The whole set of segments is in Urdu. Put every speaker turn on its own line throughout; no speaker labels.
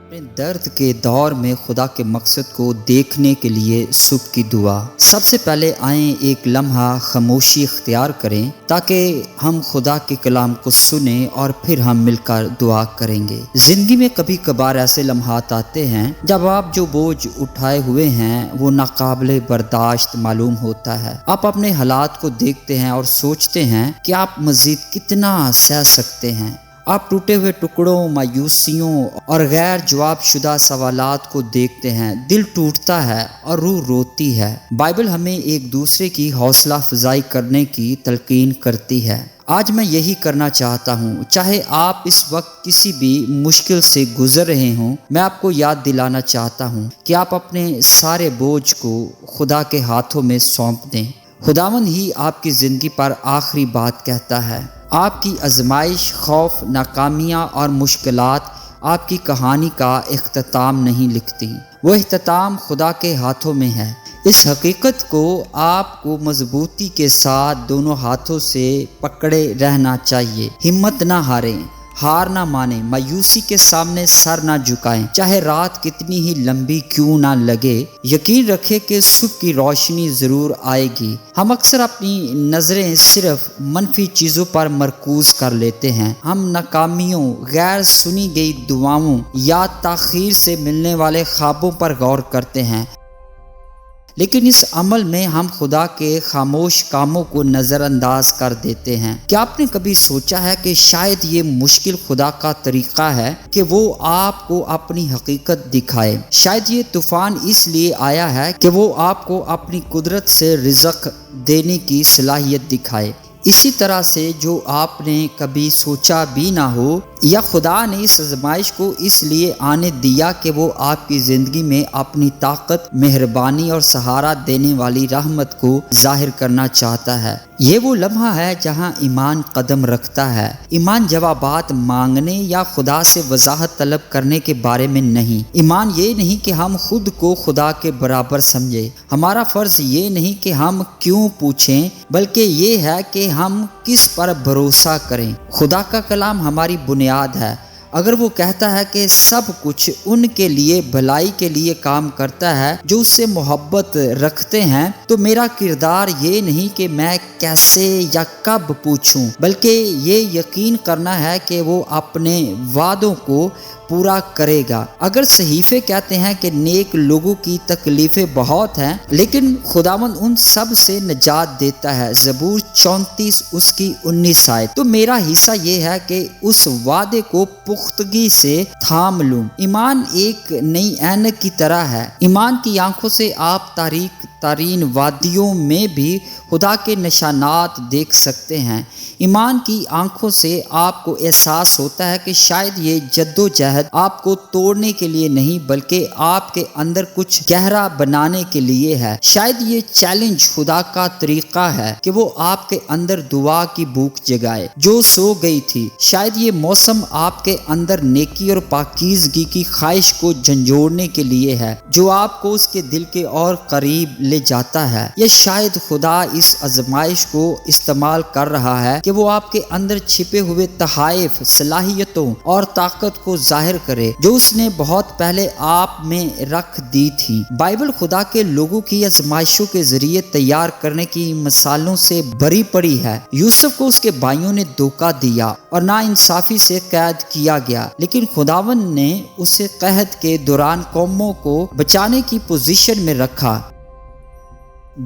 اپنے درد کے دور میں خدا کے مقصد کو دیکھنے کے لیے صبح کی دعا۔ سب سے پہلے آئیں ایک لمحہ خاموشی اختیار کریں تاکہ ہم خدا کے کلام کو سنیں اور پھر ہم مل کر دعا کریں گے۔ زندگی میں کبھی کبھار ایسے لمحات آتے ہیں جب آپ جو بوجھ اٹھائے ہوئے ہیں وہ ناقابل برداشت معلوم ہوتا ہے۔ آپ اپنے حالات کو دیکھتے ہیں اور سوچتے ہیں کہ آپ مزید کتنا سہ سکتے ہیں۔ آپ ٹوٹے ہوئے ٹکڑوں، مایوسیوں اور غیر جواب شدہ سوالات کو دیکھتے ہیں، دل ٹوٹتا ہے اور روح روتی ہے۔ بائبل ہمیں ایک دوسرے کی حوصلہ افزائی کرنے کی تلقین کرتی ہے۔ آج میں یہی کرنا چاہتا ہوں، چاہے آپ اس وقت کسی بھی مشکل سے گزر رہے ہوں، میں آپ کو یاد دلانا چاہتا ہوں کہ آپ اپنے سارے بوجھ کو خدا کے ہاتھوں میں سونپ دیں۔ خداوند ہی آپ کی زندگی پر آخری بات کہتا ہے۔ آپ کی آزمائش، خوف، ناکامیاں اور مشکلات آپ کی کہانی کا اختتام نہیں لکھتی، وہ اختتام خدا کے ہاتھوں میں ہے۔ اس حقیقت کو آپ کو مضبوطی کے ساتھ دونوں ہاتھوں سے پکڑے رہنا چاہیے۔ ہمت نہ ہاریں، ہار نہ مانیں، مایوسی کے سامنے سر نہ جھکائیں، چاہے رات کتنی ہی لمبی کیوں نہ لگے۔ یقین رکھیں کہ صبح کی روشنی ضرور آئے گی۔ ہم اکثر اپنی نظریں صرف منفی چیزوں پر مرکوز کر لیتے ہیں۔ ہم ناکامیوں، غیر سنی گئی دعاؤں یا تاخیر سے ملنے والے خوابوں پر غور کرتے ہیں، لیکن اس عمل میں ہم خدا کے خاموش کاموں کو نظر انداز کر دیتے ہیں۔ کیا آپ نے کبھی سوچا ہے کہ شاید یہ مشکل خدا کا طریقہ ہے کہ وہ آپ کو اپنی حقیقت دکھائے؟ شاید یہ طوفان اس لیے آیا ہے کہ وہ آپ کو اپنی قدرت سے رزق دینے کی صلاحیت دکھائے۔ اسی طرح سے جو آپ نے کبھی سوچا بھی نہ ہو، یا خدا نے اس آزمائش کو اس لیے آنے دیا کہ وہ آپ کی زندگی میں اپنی طاقت، مہربانی اور سہارا دینے والی رحمت کو ظاہر کرنا چاہتا ہے۔ یہ وہ لمحہ ہے جہاں ایمان قدم رکھتا ہے۔ ایمان جوابات مانگنے یا خدا سے وضاحت طلب کرنے کے بارے میں نہیں۔ ایمان یہ نہیں کہ ہم خود کو خدا کے برابر سمجھیں۔ ہمارا فرض یہ نہیں کہ ہم کیوں پوچھیں، بلکہ یہ ہے کہ ہم کس پر بھروسہ کریں۔ خدا کا کلام ہماری بنیاد ہے۔ اگر وہ کہتا ہے کہ سب کچھ ان کے لیے بھلائی کے لیے کام کرتا ہے جو اس سے محبت رکھتے ہیں، تو میرا کردار یہ نہیں کہ میں کیسے یا کب پوچھوں، بلکہ یہ یقین کرنا ہے کہ وہ اپنے وعدوں کو پورا کرے گا۔ اگر صحیفے کہتے ہیں کہ نیک لوگوں کی تکلیفیں بہت ہیں، لیکن خداوند ان سب سے نجات دیتا ہے، زبور 34 اس کی 19 آیت، تو میرا حصہ یہ ہے کہ اس وعدے کو پختگی سے تھام لوں۔ ایمان ایک نئی اینک کی طرح ہے۔ ایمان کی آنکھوں سے آپ تاریک ترین وادیوں میں بھی خدا کے نشانات دیکھ سکتے ہیں۔ ایمان کی آنکھوں سے آپ کو احساس ہوتا ہے کہ شاید یہ جدوجہد آپ کو توڑنے کے لیے نہیں، بلکہ آپ کے اندر کچھ گہرا بنانے کے لیے ہے۔ شاید یہ چیلنج خدا کا طریقہ ہے کہ وہ آپ کے اندر دعا کی بھوک جگائے جو سو گئی تھی۔ شاید یہ موسم آپ کے اندر نیکی اور پاکیزگی کی خواہش کو جھنجھوڑنے کے لیے ہے جو آپ کو اس کے دل کے اور قریب لے جاتا ہے۔ یا شاید خدا اس آزمائش کو استعمال کر رہا ہے کہ وہ آپ کے اندر چھپے ہوئے تحائف، صلاحیتوں اور طاقت کو ظاہر کرے جو اس نے بہت پہلے آپ میں رکھ دی تھی۔ بائبل خدا کے لوگوں کی آزمائشوں کے ذریعے تیار کرنے کی مثالوں سے بھری پڑی ہے۔ یوسف کو اس کے بھائیوں نے دھوکہ دیا اور ناانصافی سے قید کیا گیا، لیکن خداوند نے اسے قحط کے دوران قوموں کو بچانے کی پوزیشن میں رکھا۔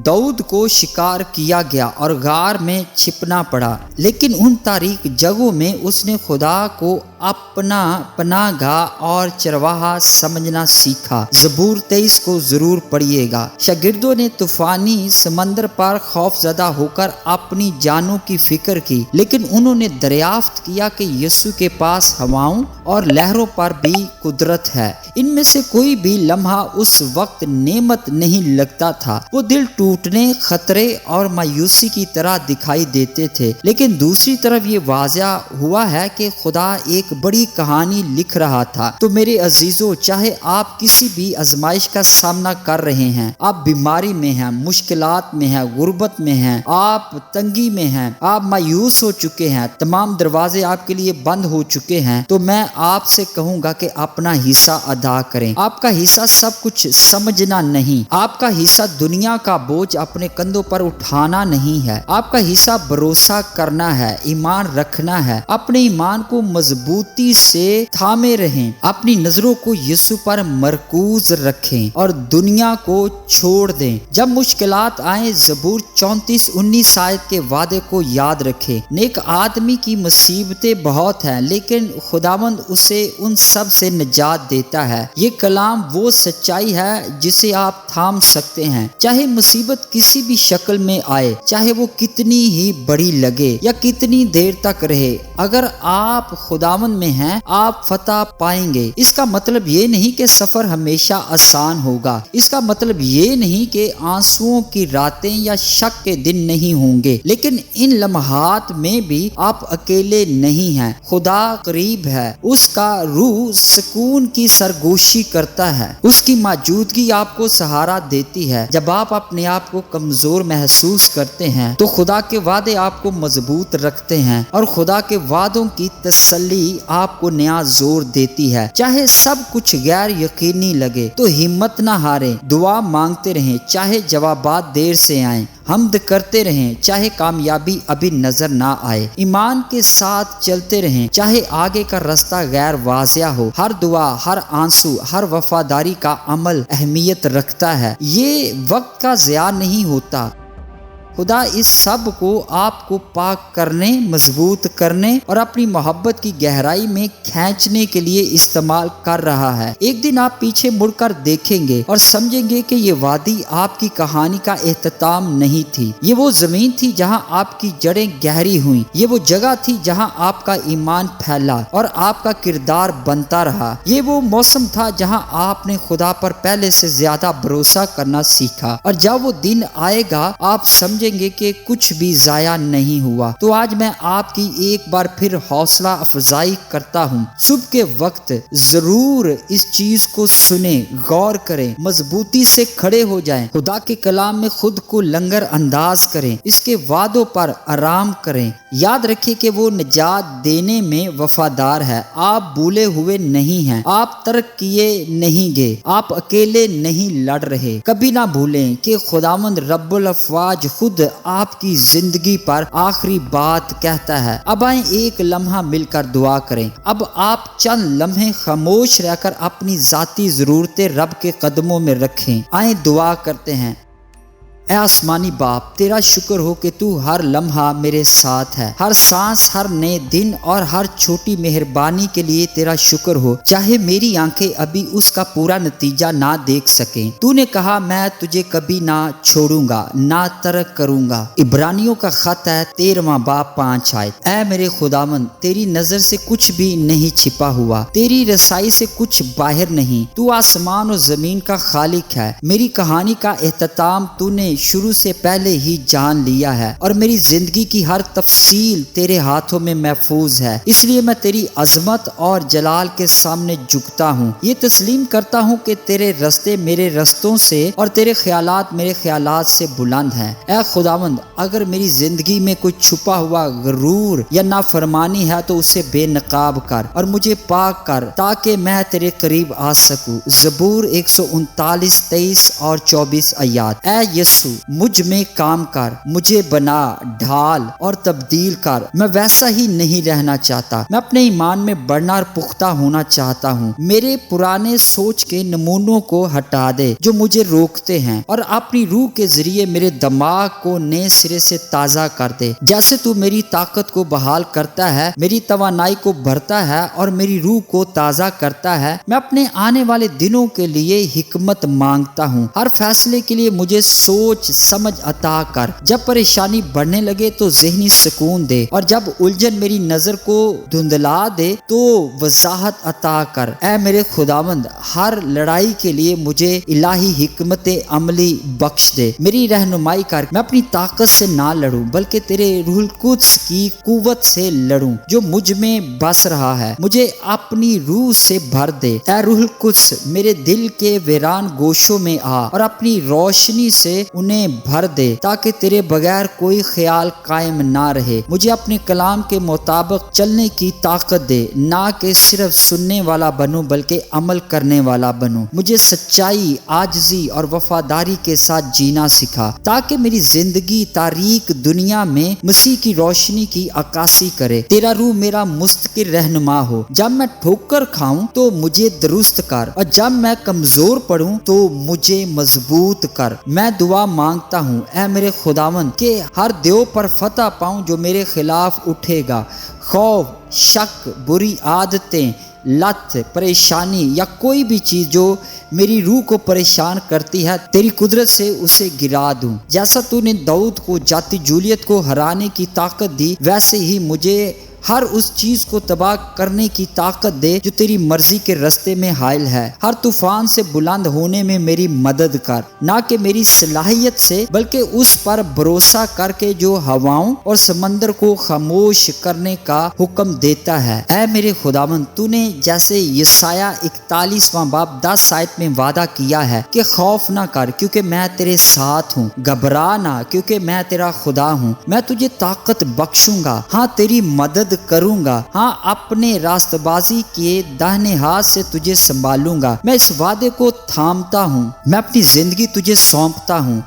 داؤد کو شکار کیا گیا اور غار میں چھپنا پڑا، لیکن ان تاریک جگہوں میں اس نے خدا کو اپنا پناہ گاہ اور چرواہا سمجھنا سیکھا۔ زبور 23 کو ضرور پڑھیے گا۔ شاگردوں نے طوفانی سمندر پر خوف زدہ ہو کر اپنی جانوں کی فکر کی، لیکن انہوں نے دریافت کیا کہ یسوع کے پاس ہواؤں اور لہروں پر بھی قدرت ہے۔ ان میں سے کوئی بھی لمحہ اس وقت نعمت نہیں لگتا تھا۔ وہ دل ٹوٹنے، خطرے اور مایوسی کی طرح دکھائی دیتے تھے، لیکن دوسری طرف یہ واضح ہوا ہے کہ خدا ایک ایک بڑی کہانی لکھ رہا تھا۔ تو میرے عزیزو، چاہے آپ کسی بھی آزمائش کا سامنا کر رہے ہیں، آپ بیماری میں ہیں، مشکلات میں ہیں، غربت میں ہیں، آپ تنگی میں ہیں، آپ مایوس ہو چکے ہیں، تمام دروازے آپ کے لیے بند ہو چکے ہیں، تو میں آپ سے کہوں گا کہ اپنا حصہ ادا کریں۔ آپ کا حصہ سب کچھ سمجھنا نہیں، آپ کا حصہ دنیا کا بوجھ اپنے کندھوں پر اٹھانا نہیں ہے، آپ کا حصہ بھروسہ کرنا ہے، ایمان رکھنا ہے، اپنے ایمان کو مضبوطی سے تھامے رہیں، اپنی نظروں کو یسوع پر مرکوز رکھیں اور دنیا کو چھوڑ دیں۔ جب مشکلات آئیں، زبور 34:19 آیت کے وعدے کو یاد رکھیں۔ نیک آدمی کی مصیبتیں بہت ہیں، لیکن خداوند اسے ان سب سے نجات دیتا ہے۔ یہ کلام وہ سچائی ہے جسے آپ تھام سکتے ہیں، چاہے مصیبت کسی بھی شکل میں آئے، چاہے وہ کتنی ہی بڑی لگے یا کتنی دیر تک رہے۔ اگر آپ خداوند میں ہیں، آپ فتح پائیں گے۔ اس کا مطلب یہ نہیں کہ سفر ہمیشہ آسان ہوگا، اس کا مطلب یہ نہیں کہ آنسوؤں کی راتیں یا شک کے دن نہیں ہوں گے، لیکن ان لمحات میں بھی آپ اکیلے نہیں ہیں۔ خدا قریب ہے، اس کا روح سکون کی سرگوشی کرتا ہے، اس کی موجودگی آپ کو سہارا دیتی ہے۔ جب آپ اپنے آپ کو کمزور محسوس کرتے ہیں تو خدا کے وعدے آپ کو مضبوط رکھتے ہیں، اور خدا کے وعدوں کی تسلی آپ کو نیا زور دیتی ہے۔ چاہے سب کچھ غیر یقینی لگے تو ہمت نہ ہاریں، دعا مانگتے رہیں چاہے جوابات دیر سے آئیں، حمد کرتے رہیں چاہے کامیابی ابھی نظر نہ آئے، ایمان کے ساتھ چلتے رہیں چاہے آگے کا راستہ غیر واضح ہو۔ ہر دعا، ہر آنسو، ہر وفاداری کا عمل اہمیت رکھتا ہے، یہ وقت کا ضیاع نہیں ہوتا۔ خدا اس سب کو آپ کو پاک کرنے، مضبوط کرنے اور اپنی محبت کی گہرائی میں کھینچنے کے لیے استعمال کر رہا ہے۔ ایک دن آپ پیچھے مڑ کر دیکھیں گے اور سمجھیں گے کہ یہ وادی آپ کی کہانی کا اختتام نہیں تھی، یہ وہ زمین تھی جہاں آپ کی جڑیں گہری ہوئیں، یہ وہ جگہ تھی جہاں آپ کا ایمان پھیلا اور آپ کا کردار بنتا رہا، یہ وہ موسم تھا جہاں آپ نے خدا پر پہلے سے زیادہ بھروسہ کرنا سیکھا، اور جب وہ دن آئے گا آپ سمجھیں گے کہ کچھ بھی ضائع نہیں ہوا۔ تو آج میں آپ کی ایک بار پھر حوصلہ افزائی کرتا ہوں، صبح کے وقت ضرور اس چیز کو سنیں، غور کریں، مضبوطی سے کھڑے ہو جائیں، خدا کے کلام میں خود کو لنگر انداز کریں، اس کے وعدوں پر آرام کریں، یاد رکھیں کہ وہ نجات دینے میں وفادار ہے، آپ بھولے ہوئے نہیں ہیں، آپ ترک کیے نہیں گئے، آپ اکیلے نہیں لڑ رہے۔ کبھی نہ بھولیں کہ خداوند رب الافواج خود آپ کی زندگی پر آخری بات کہتا ہے۔ اب آئیں ایک لمحہ مل کر دعا کریں۔ اب آپ چند لمحے خاموش رہ کر اپنی ذاتی ضرورتیں رب کے قدموں میں رکھیں۔ آئیں دعا کرتے ہیں۔ اے آسمانی باپ، تیرا شکر ہو کہ تو ہر لمحہ میرے ساتھ ہے، ہر سانس، ہر نئے دن اور ہر چھوٹی مہربانی کے لیے تیرا شکر ہو، چاہے میری آنکھیں ابھی اس کا پورا نتیجہ نہ دیکھ سکیں۔ تو نے کہا میں تجھے کبھی نہ چھوڑوں گا، نہ ترک کروں گا۔ عبرانیوں کا خط ہے 13واں باب 5 آیت۔ اے میرے خداوند، تیری نظر سے کچھ بھی نہیں چھپا ہوا، تیری رسائی سے کچھ باہر نہیں، تو آسمان و زمین کا خالق ہے۔ میری کہانی کا اختتام تو نے شروع سے پہلے ہی جان لیا ہے، اور میری زندگی کی ہر تفصیل تیرے ہاتھوں میں محفوظ ہے، اس لیے میں تیری عظمت اور جلال کے سامنے جھکتا ہوں، یہ تسلیم کرتا ہوں کہ تیرے رستے میرے رستوں سے اور تیرے خیالات میرے خیالات سے بلند ہیں۔ اے خداوند، اگر میری زندگی میں کوئی چھپا ہوا غرور یا نافرمانی ہے تو اسے بے نقاب کر اور مجھے پاک کر تاکہ میں تیرے قریب آ سکوں۔ زبور 139 23 اور 24 آیات۔ اے یسوع، مجھ میں کام کر، مجھے بنا، ڈھال اور تبدیل کر۔ میں ویسا ہی نہیں رہنا چاہتا، میں اپنے ایمان میں بڑھنا اور پختہ ہونا چاہتا ہوں۔ میرے پرانے سوچ کے نمونوں کو ہٹا دے جو مجھے روکتے ہیں، اور اپنی روح کے ذریعے میرے دماغ کو نئے سرے سے تازہ کر دے۔ جیسے تو میری طاقت کو بحال کرتا ہے، میری توانائی کو بھرتا ہے اور میری روح کو تازہ کرتا ہے، میں اپنے آنے والے دنوں کے لیے حکمت مانگتا ہوں۔ ہر فیصلے کے لیے مجھے سوچ سوچ سمجھ عطا کر، جب پریشانی بڑھنے لگے تو ذہنی سکون دے، اور جب الجھن میری نظر کو دھندلا دے تو وضاحت عطا کر۔ اے میرے خداوند، ہر لڑائی کے لیے مجھے الہی حکمت عملی بخش دے، میری رہنمائی کر۔ میں اپنی طاقت سے نہ لڑوں بلکہ تیرے روح القدس کی قوت سے لڑوں جو مجھ میں بس رہا ہے۔ مجھے اپنی روح سے بھر دے۔ اے روح القدس، میرے دل کے ویران گوشوں میں آ اور اپنی روشنی سے انہیں بھر دے تاکہ تیرے بغیر کوئی خیال قائم نہ رہے۔ مجھے اپنے کلام کے مطابق چلنے کی طاقت دے، نہ کہ صرف سننے والا بنوں بلکہ عمل کرنے والا بنوں۔ مجھے سچائی، عاجزی اور وفاداری کے ساتھ جینا سکھا تاکہ میری زندگی تاریک دنیا میں مسیح کی روشنی کی عکاسی کرے۔ تیرا روح میرا مستقل رہنما ہو۔ جب میں ٹھوکر کھاؤں تو مجھے درست کر، اور جب میں کمزور پڑوں تو مجھے مضبوط کر۔ میں دعا مانگتا ہوں اے میرے خداوند کہ ہر دیو پر فتح پاؤں جو میرے خلاف اٹھے گا۔ خوف، شک، بری عادتیں، لت، پریشانی یا کوئی بھی چیز جو میری روح کو پریشان کرتی ہے، تیری قدرت سے اسے گرا دوں۔ جیسا تو نے داؤد کو جاتی جولیت کو ہرانے کی طاقت دی، ویسے ہی مجھے ہر اس چیز کو تباہ کرنے کی طاقت دے جو تیری مرضی کے رستے میں حائل ہے۔ ہر طوفان سے بلند ہونے میں میری مدد کر، نہ کہ میری صلاحیت سے بلکہ اس پر بھروسہ کر کے جو ہواؤں اور سمندر کو خاموش کرنے کا حکم دیتا ہے۔ اے میرے خداوند، تو نے جیسے یسایہ 41واں باب 10 آیت میں وعدہ کیا ہے کہ خوف نہ کر کیونکہ میں تیرے ساتھ ہوں، گھبرا نہ کیونکہ میں تیرا خدا ہوں، میں تجھے طاقت بخشوں گا، ہاں تیری مدد کروں گا، ہاں اپنے راست بازی کے داہنے ہاتھ سے تجھے سنبھالوں گا۔ میں اس وعدے کو تھامتا ہوں، میں اپنی زندگی تجھے سونپتا ہوں۔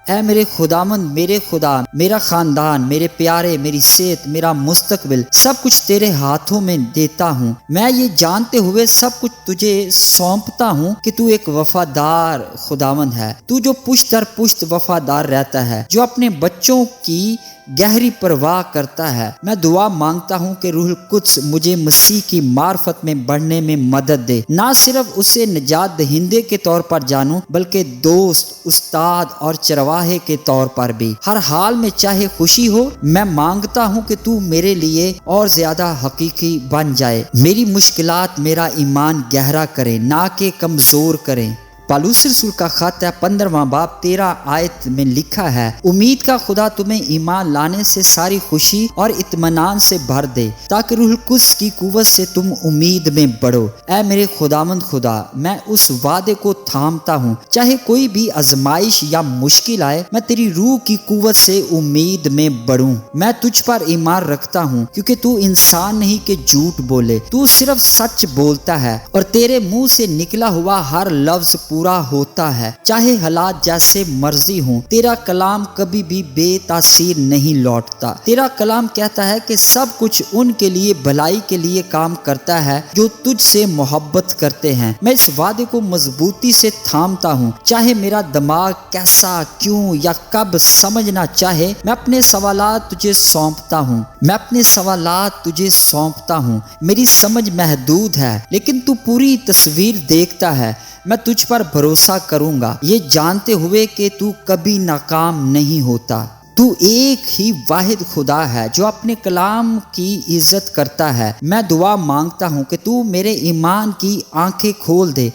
اے میرے خداوند، میرے خدا، میرا خاندان، میرے پیارے، میری صحت، میرا مستقبل، سب کچھ تیرے ہاتھوں میں دیتا ہوں۔ میں یہ جانتے ہوئے سب کچھ تجھے سونپتا ہوں کہ تو ایک وفادار خداوند ہے، تو جو پشت در پشت وفادار رہتا ہے، جو اپنے بچوں کی گہری پرواہ کرتا ہے۔ میں دعا مانگتا ہوں کہ روح القدس مجھے مسیح کی معرفت میں بڑھنے میں مدد دے، نہ صرف اسے نجات دہندے کے طور پر جانوں بلکہ دوست، استاد اور چرواہے کے طور پر بھی۔ ہر حال میں چاہے خوشی ہو، میں مانگتا ہوں کہ تو میرے لیے اور زیادہ حقیقی بن جائے۔ میری مشکلات میرا ایمان گہرا کرے، نہ کہ کمزور کریں۔ پالوس رسول کا خط ہے 15واں باب 13 آیت میں لکھا ہے، امید کا خدا تمہیں ایمان لانے سے ساری خوشی اور اطمینان سے بھر دے تاکہ روح القدس کی قوت سے تم امید میں بڑھو۔ اے میرے خداوند خدا، میں اس وعدے کو تھامتا ہوں، چاہے کوئی بھی آزمائش یا مشکل آئے، میں تیری روح کی قوت سے امید میں بڑھوں۔ میں تجھ پر ایمان رکھتا ہوں کیونکہ تو انسان نہیں کہ جھوٹ بولے، تو صرف سچ بولتا ہے اور تیرے منہ سے نکلا ہوا ہر لفظ پورا ہوتا ہے، چاہے حالات جیسے مرضی ہوں۔ تیرا کلام کبھی بھی بے تاثیر نہیں لوٹتا۔ تیرا کلام کہتا ہے کہ سب کچھ ان کے لیے بھلائی کے لیے کام کرتا ہے جو تجھ سے محبت کرتے ہیں۔ میں اس وعدے کو مضبوطی سے تھامتا ہوں، چاہے میرا دماغ کیسا، کیوں یا کب سمجھنا چاہے۔ میں اپنے سوالات تجھے سونپتا ہوں، میں اپنے سوالات تجھے سونپتا ہوں۔ میری سمجھ محدود ہے لیکن تو پوری تصویر دیکھتا ہے۔ میں تجھ پر بھروسہ کروں گا، یہ جانتے ہوئے کہ تو کبھی ناکام نہیں ہوتا۔ تو ایک ہی واحد خدا ہے جو اپنے کلام کی عزت کرتا ہے۔ میں دعا مانگتا ہوں کہ تو میرے ایمان کی آنکھیں کھول دے،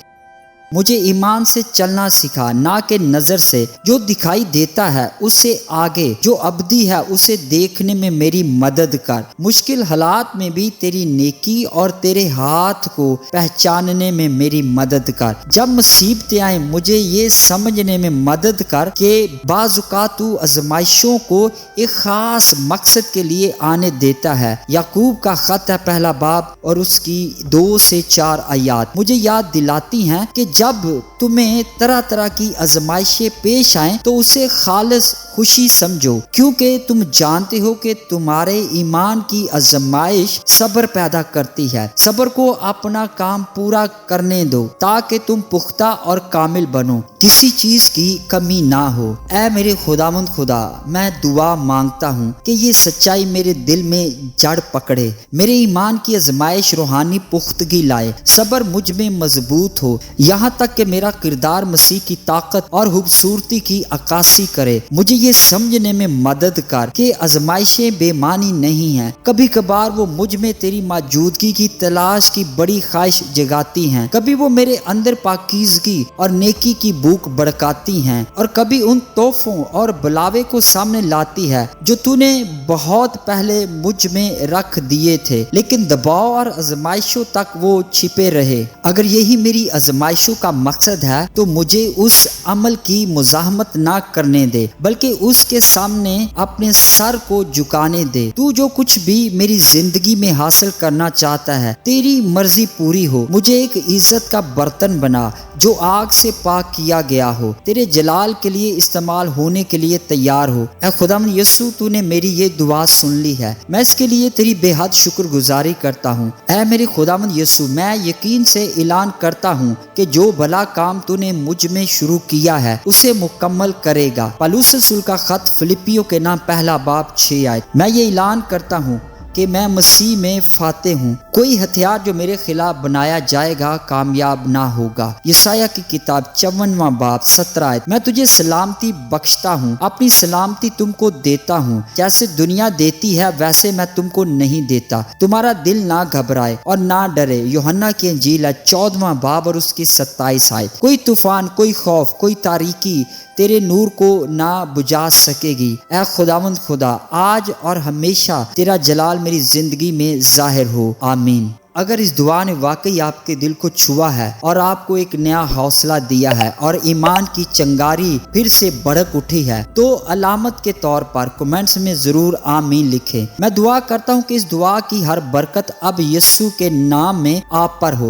مجھے ایمان سے چلنا سکھا، نہ کہ نظر سے۔ جو دکھائی دیتا ہے اس سے آگے، جو ابدی ہے اسے دیکھنے میں میری مدد کر۔ مشکل حالات میں بھی تیری نیکی اور تیرے ہاتھ کو پہچاننے میں میری مدد کر۔ جب مصیبتیں آئیں مجھے یہ سمجھنے میں مدد کر کہ بعض اوقات تو آزمائشوں کو ایک خاص مقصد کے لیے آنے دیتا ہے۔ یعقوب کا خط ہے 1 باب اور اس کی 2 سے 4 آیات مجھے یاد دلاتی ہیں کہ جب تمہیں طرح طرح کی آزمائشیں پیش آئیں تو اسے خالص خوشی سمجھو، کیونکہ تم جانتے ہو کہ تمہارے ایمان کی آزمائش صبر پیدا کرتی ہے۔ صبر کو اپنا کام پورا کرنے دو تاکہ تم پختہ اور کامل بنو، کسی چیز کی کمی نہ ہو۔ اے میرے خداوند خدا، میں دعا مانگتا ہوں کہ یہ سچائی میرے دل میں جڑ پکڑے، میرے ایمان کی آزمائش روحانی پختگی لائے، صبر مجھ میں مضبوط ہو، یہاں تک کہ میرا کردار مسیح کی طاقت اور خوبصورتی کی عکاسی کرے۔ مجھے یہ سمجھنے میں مدد کر کہ آزمائشیں بے معنی نہیں ہیں، کبھی کبھار وہ مجھ میں تیری موجودگی کی تلاش کی بڑی خواہش جگاتی ہیں، کبھی وہ میرے اندر پاکیزگی اور نیکی کی بھوک بڑکاتی ہیں، اور کبھی ان تحفوں اور بلاوے کو سامنے لاتی ہے جو تو نے بہت پہلے مجھ میں رکھ دیے تھے، لیکن دباؤ اور آزمائشوں تک وہ چھپے رہے۔ اگر یہی میری آزمائشوں کا مقصد ہے تو مجھے اس عمل کی مزاحمت نہ کرنے دے، بلکہ اس کے سامنے اپنے سر کو جھکانے دے۔ تو جو کچھ بھی میری زندگی میں حاصل کرنا چاہتا ہے، تیری مرضی پوری ہو۔ مجھے ایک عزت کا برتن بنا جو آگ سے پاک کیا گیا ہو، تیرے جلال کے لیے استعمال ہونے کے لیے تیار ہو۔ اے خداوند یسوع، تو نے میری یہ دعا سن لی ہے، میں اس کے لیے تیری بے حد شکر گزاری کرتا ہوں۔ اے میرے خداوند یسوع، میں یقین سے اعلان کرتا ہوں کہ جو بھلا کام تو نے مجھ میں شروع کیا ہے اسے مکمل کرے گا۔ پالوس رسول کا خط فلپیوں کے نام 1:6۔ میں یہ اعلان کرتا ہوں کہ میں مسیح میں فاتح ہوں، کوئی ہتھیار جو میرے خلاف بنایا جائے گا کامیاب نہ ہوگا۔ یسایہ کی کتاب 54:17۔ میں تجھے سلامتی بخشتا ہوں، اپنی سلامتی تم کو دیتا ہوں، جیسے دنیا دیتی ہے ویسے میں تم کو نہیں دیتا۔ تمہارا دل نہ گھبرائے اور نہ ڈرے۔ یوحنا کی انجیل 14 اور اس کی 27۔ کوئی طوفان، کوئی خوف، کوئی تاریکی تیرے نور کو نہ بجھا سکے گی۔ اے خداوند خدا، آج اور ہمیشہ تیرا جلال میری زندگی میں ظاہر ہو۔ آمین۔ اگر اس دعا نے واقعی آپ کے دل کو چھوا ہے اور آپ کو ایک نیا حوصلہ دیا ہے اور ایمان کی چنگاری پھر سے بڑک اٹھی ہے، تو علامت کے طور پر کمنٹس میں ضرور آمین لکھیں۔ میں دعا کرتا ہوں کہ اس دعا کی ہر برکت اب یسوع کے نام میں آپ پر ہو